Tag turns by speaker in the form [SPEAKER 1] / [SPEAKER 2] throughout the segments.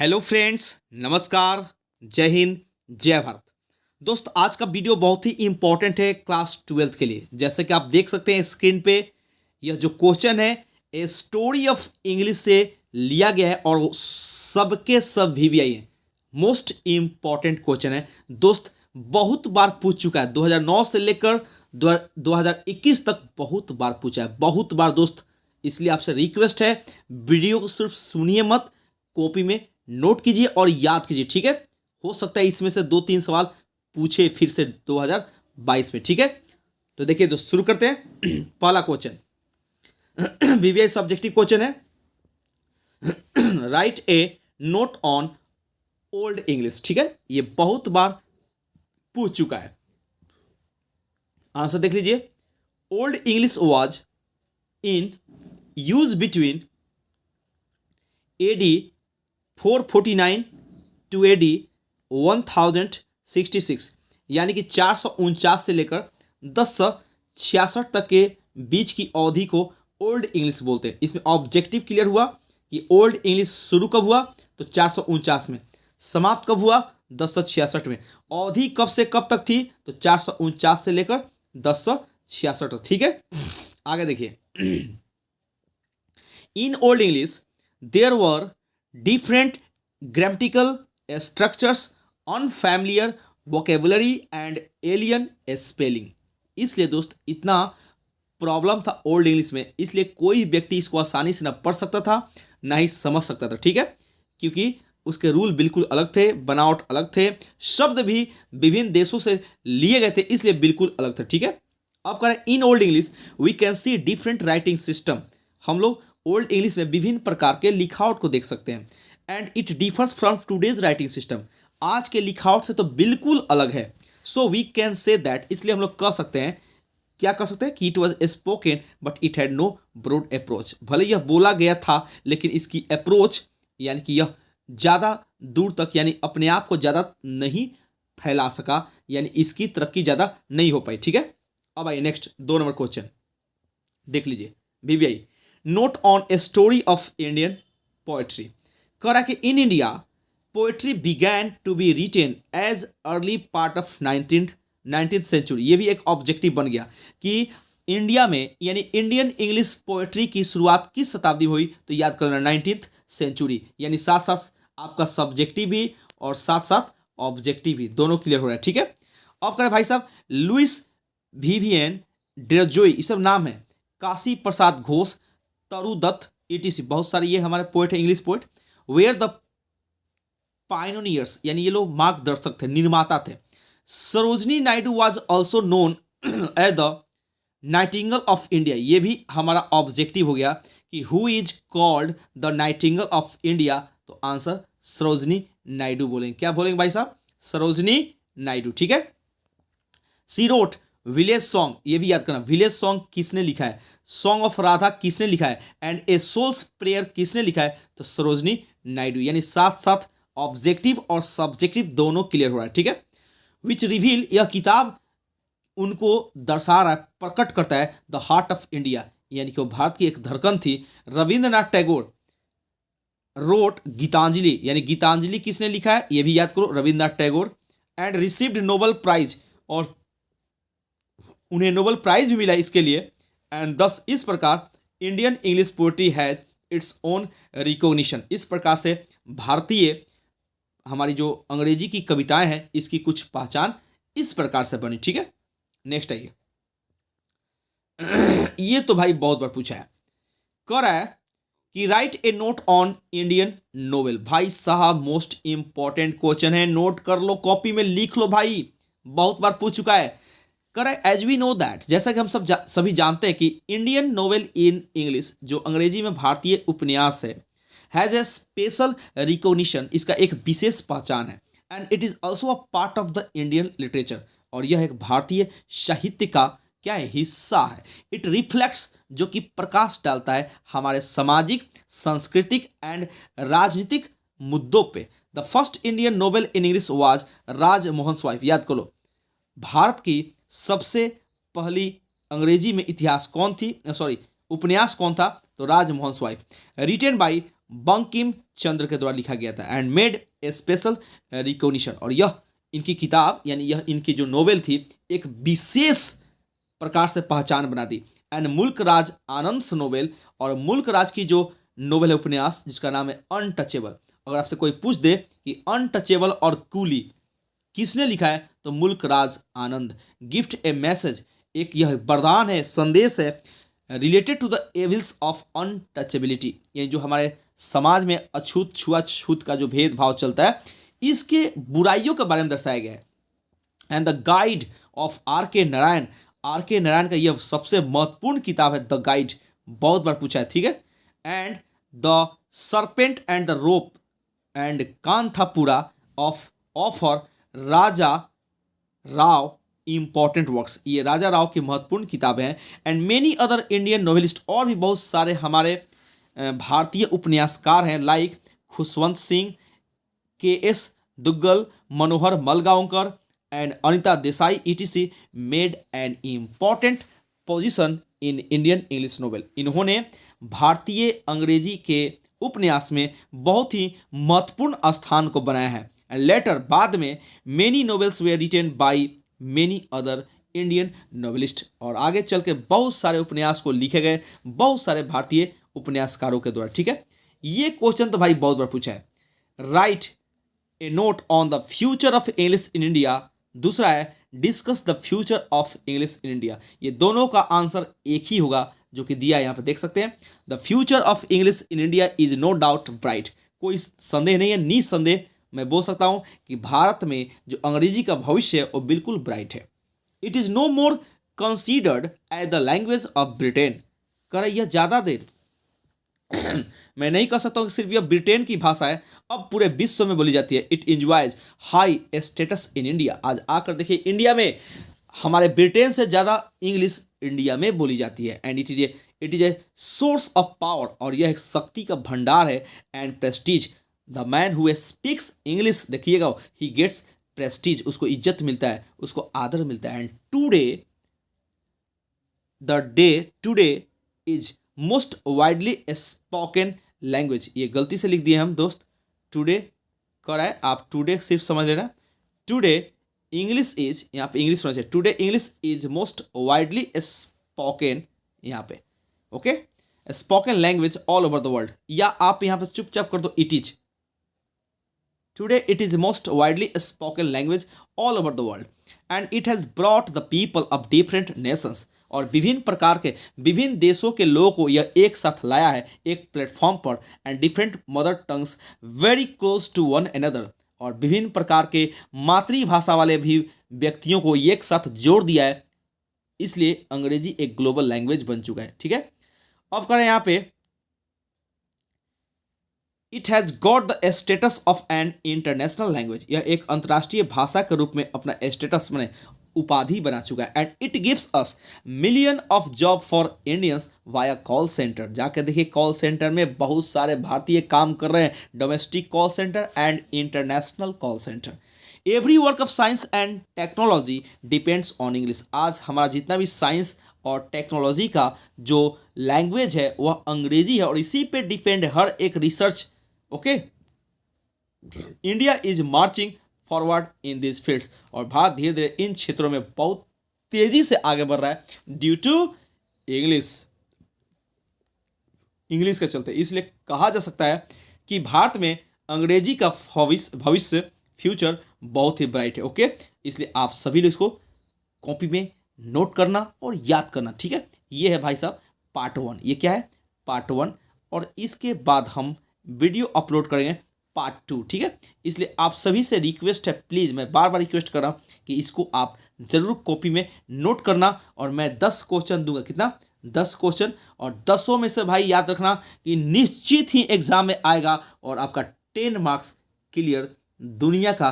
[SPEAKER 1] Hello friends, नमस्कार, जय हिंद, जय भारत। दोस्त, आज का वीडियो बहुत ही इंपॉर्टेंट है क्लास 12th के लिए। जैसे कि आप देख सकते हैं स्क्रीन पे, यह जो क्वेश्चन है ए स्टोरी ऑफ इंग्लिश से लिया गया है और सबके सब VVI है। मोस्ट इंपॉर्टेंट क्वेश्चन है दोस्त, बहुत बार पूछ चुका है। 2009 से लेकर 2021 तक बहुत बार पूछा है, बहुत बार दोस्त। इसलिए आपसे रिक्वेस्ट है, वीडियो को सिर्फ सुनिए मत, कॉपी में नोट कीजिए और याद कीजिए, ठीक है। हो सकता है इसमें से 2-3 सवाल पूछे फिर से 2022 में, ठीक है। तो देखिए दोस्त, शुरू करते हैं। पहला क्वेश्चन VVI सब्जेक्टिव क्वेश्चन है। Right A note on old English, ठीक है। ये बहुत बार पूछ चुका है। आंसर देख लीजिए। Old English was in use between AD 449 to AD 1066, यानी कि 449 से लेकर 1066 तक के बीच की अवधि को ओल्ड इंग्लिश बोलते हैं। इसमें ऑब्जेक्टिव क्लियर हुआ कि ओल्ड इंग्लिश शुरू कब हुआ, तो 449 में। समाप्त कब हुआ, 1066 में। अवधि कब से कब तक थी, तो 449 से लेकर 1066 तक, ठीक है। आगे देखिए। In old English there were different grammatical structures, unfamiliar vocabulary and alien spelling। इसलिए दोस्त, इतना प्रॉब्लम था ओल्ड इंग्लिश में, इसलिए कोई व्यक्ति इसको आसानी से ना पढ़ सकता था ना ही समझ सकता था, ठीक है। क्योंकि उसके रूल बिल्कुल अलग थे, बनावट अलग थे, शब्द भी विभिन्न देशों से लिए गए थे, इसलिए बिल्कुल अलग थे, ठीक है। अब करें in old English we can see different writing system. हम लोग ओल्ड इंग्लिश में विभिन्न प्रकार के लिखावट को देख सकते हैं। And it differs from today's writing system. आज के लिखावट से तो बिल्कुल अलग है। So we can say that, इसलिए हम लोग कह सकते हैं, क्या कह सकते हैं कि it was spoken but it had no broad approach. भले यह बोला गया था लेकिन इसकी अप्रोच यानी कि यह ज़्यादा दूर तक, यानी अपने आप को ज़्यादा नहीं फैला सका, यानी इसकी तरक्की ज़्यादा नहीं हो पाई, ठीक है। अब आइए नेक्स्ट 2 नंबर क्वेश्चन देख लीजिए। VVI note on a story of Indian poetry. कह रहा कि in India poetry began to be written as early part of 19th century. ये भी एक ऑब्जेक्टिव बन गया कि इंडिया में, यानी इंडियन इंग्लिश पोएट्री की शुरुआत किस शताब्दी में हुई, तो याद करना 19th सेंचुरी। यानी साथ साथ आपका सब्जेक्टिव भी और साथ साथ ऑब्जेक्टिव भी दोनों क्लियर हो रहा है, ठीक है। अब करें भाई साहब, लुइस विवियन डेजोई, ये सब नाम है। काशी प्रसाद घोष, तरु दत्त, ETC, बहुत सारे ये हमारे पोएट हैं, English poet. Were the pioneers, यानी ये लोग मार्गदर्शक थे, निर्माता थे। Sarojini Naidu was also known as the nightingale of India. ये भी हमारा ऑब्जेक्टिव हो गया कि who is called the nightingale of India, तो आंसर सरोजनी नायडू बोलेंगे। क्या बोलेंगे भाई साहब, सरोजनी नायडू, ठीक है। सी रोट विलेज सॉन्ग, ये भी याद करना, विलेज सॉन्ग किसने लिखा है, सॉन्ग ऑफ राधा किसने लिखा है, एंड ए सोल्स प्रेयर किसने लिखा है, तो सरोजनी नायडू। यानी साथ साथ ऑब्जेक्टिव और सब्जेक्टिव दोनों क्लियर हो रहा है, ठीक है। विच रिवील, यह किताब उनको दर्शा रहा है, प्रकट करता है द हार्ट ऑफ इंडिया, यानी कि वो भारत की एक धड़कन थी। रविंद्रनाथ टैगोर रोट गीतांजलि, यानी गीतांजलि किसने लिखा है, ये भी याद करो, Rabindranath Tagore. And received Nobel prize, और उन्हें नोबेल प्राइज भी मिला इसके लिए। एंड दस, इस प्रकार Indian English poetry has its own recognition. इस प्रकार से भारतीय हमारी जो अंग्रेजी की कविताएं हैं, इसकी कुछ पहचान इस प्रकार से बनी, ठीक है। नेक्स्ट आइए। ये तो भाई बहुत बार पूछा है। कह रहा है कि right A note on Indian novel. भाई साहब मोस्ट इंपॉर्टेंट क्वेश्चन है, नोट कर लो, कॉपी में लिख लो भाई, बहुत बार पूछ चुका है। Correct, as we know that, जैसा कि हम सभी जानते हैं कि इंडियन नोवेल इन इंग्लिश, जो अंग्रेजी में भारतीय उपन्यास है, हैज ए स्पेशल रिकॉग्निशन, इसका एक विशेष पहचान है। And it is also a part of the Indian literature, और यह एक भारतीय साहित्य का क्या है, हिस्सा है। इट रिफ्लेक्ट्स, जो कि प्रकाश डालता है हमारे सामाजिक, सांस्कृतिक एंड राजनीतिक मुद्दों पे। The first Indian novel in English was Rajmohan's wife. याद करो, भारत की सबसे पहली अंग्रेजी में इतिहास कौन थी, सॉरी उपन्यास कौन था, तो राजमोहन स्वाइफ। रिटेन बाय बंकिम चंद्र के द्वारा लिखा गया था and made a special recognition. और यह इनकी किताब यानी यह इनकी जो नोवेल थी एक विशेष प्रकार से पहचान बना दी। एंड मुल्क राज आनंद नोवेल, और मुल्क राज की जो नोवेल है उपन्यास जिसका नाम है अनटचेबल, अगर आपसे कोई पूछ दे कि अनटचेबल और कूली किसने लिखा है तो मुल्क राज आनंद। गिफ्ट ए मैसेज, एक यह वरदान है, संदेश है, related to the evils of untouchability, यानी जो हमारे समाज में अछूत छुआछूत का जो भेदभाव चलता है इसके बुराइयों के बारे में दर्शाया गया है। And the guide of R K Narayan, are K Narayan का यह सबसे महत्वपूर्ण किताब है द गाइड, बहुत बार पूछा है, ठीक है। And the serpent and the rope and Kanthapura of offer Raja Rao important works, ये राजा राव की महत्वपूर्ण किताबें हैं। And many other Indian novelist, और भी बहुत सारे हमारे भारतीय उपन्यासकार हैं like Khushwant Singh, K S Duggal, Manohar Malgaonkar and Anita Desai etc made an important position in Indian English novel. इन्होंने भारतीय अंग्रेजी के उपन्यास में बहुत ही महत्वपूर्ण स्थान को बनाया है। एंड लेटर बाद में many novels way written by many other Indian novelist, और आगे चल के बहुत सारे उपन्यास को लिखे गए बहुत सारे भारतीय उपन्यासकारों के द्वारा, ठीक है। ये क्वेश्चन तो भाई बहुत बार पूछा है। Right A note on the future of English in India, दूसरा है discuss the future of English in India. ये दोनों का आंसर एक ही होगा जो कि दिया है यहाँ पे देख सकते हैं। The future of English in India is no doubt bright, कोई संदेह नहीं है, निसंदेह मैं बोल सकता हूँ कि भारत में जो अंग्रेजी का भविष्य है वो बिल्कुल ब्राइट है। It is no more considered as the language of Britain, कर यह ज़्यादा देर मैं नहीं कह सकता हूँ कि सिर्फ यह ब्रिटेन की भाषा है, अब पूरे विश्व में बोली जाती है। It enjoys high status in India, आज आकर देखिए इंडिया में हमारे ब्रिटेन से ज़्यादा इंग्लिश इंडिया में बोली जाती है। And it is a source of power, और यह एक शक्ति का भंडार है। And Prestige, the man who speaks English, देखिएगा ही गेट्स प्रेस्टीज, उसको इज्जत मिलता है, उसको आदर मिलता है। And today is most widely spoken language, ये गलती से लिख दिए हम दोस्त, टुडे कर रहा है, आप टुडे सिर्फ समझ लेना। टुडे इंग्लिश इज, यहाँ पे इंग्लिश होना चाहिए, today English is most widely spoken, यहाँ पे okay, spoken language all over the world, या आप यहाँ पे चुपचाप कर दो it is, today it is most widely spoken language all over the world and it has brought the people of different Nations, और विभिन्न प्रकार के विभिन्न देशों के लोगों को यह एक साथ लाया है एक प्लेटफॉर्म पर। And different mother tongues very close to one another, और विभिन्न प्रकार के मातृभाषा वाले भी व्यक्तियों को एक साथ जोड़ दिया है, इसलिए अंग्रेजी एक ग्लोबल लैंग्वेज बन चुका है, ठीक है। अब करें यहाँ पे, it has got the status of an international language, यह एक अंतर्राष्ट्रीय भाषा के रूप में अपना स्टेटस मैंने उपाधि बना चुका है। And it gives us million of job for Indians via call centre, जाके देखिए कॉल सेंटर में बहुत सारे भारतीय काम कर रहे हैं, domestic call centre and international call centre. Every work of science and technology depends on English, आज हमारा जितना भी साइंस और टेक्नोलॉजी का जो लैंग्वेज है वह अंग्रेजी है, और इसी पे डिपेंड हर एक research, okay. India is marching forward in this fields, और भारत धीरे धीरे इन क्षेत्रों में बहुत तेजी से आगे बढ़ रहा है ड्यू टू इंग्लिश के चलते। इसलिए कहा जा सकता है कि भारत में अंग्रेजी का भविष्य फ्यूचर बहुत ही ब्राइट है, ओके। इसलिए आप सभी लोग इसको कॉपी में नोट करना और याद करना, ठीक है। ये है भाई साहब पार्ट 1, ये क्या है पार्ट 1, और इसके बाद हम वीडियो अपलोड करेंगे पार्ट 2, ठीक है। इसलिए आप सभी से रिक्वेस्ट है, प्लीज़ मैं बार बार रिक्वेस्ट कर रहा हूँ कि इसको आप ज़रूर कॉपी में नोट करना, और मैं 10 क्वेश्चन दूंगा, कितना 10 क्वेश्चन, और 10 में से भाई याद रखना कि निश्चित ही एग्जाम में आएगा और आपका 10 मार्क्स क्लियर, दुनिया का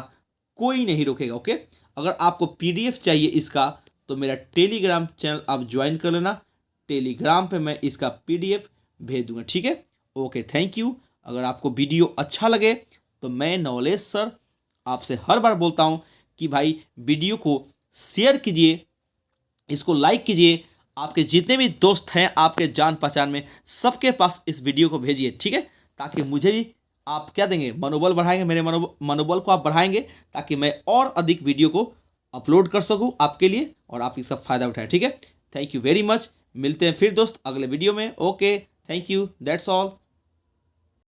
[SPEAKER 1] कोई नहीं रोकेगा, ओके। अगर आपको PDF चाहिए इसका तो मेरा टेलीग्राम चैनल आप ज्वाइन कर लेना, टेलीग्राम पे मैं इसका PDF भेज दूंगा, ठीक है। Okay, thank you. अगर आपको वीडियो अच्छा लगे तो मैं नॉलेज सर आपसे हर बार बोलता हूं कि भाई वीडियो को शेयर कीजिए, इसको लाइक कीजिए, आपके जितने भी दोस्त हैं आपके जान पहचान में सबके पास इस वीडियो को भेजिए, ठीक है, ताकि मुझे भी आप क्या देंगे, मनोबल बढ़ाएंगे, मेरे मनोबल को आप बढ़ाएंगे ताकि मैं और अधिक वीडियो को अपलोड कर सकूं आपके लिए और आप इसका फ़ायदा उठाएं। ठीक है, थैंक यू वेरी मच। मिलते हैं फिर दोस्त अगले वीडियो में। Okay, thank you, that's all.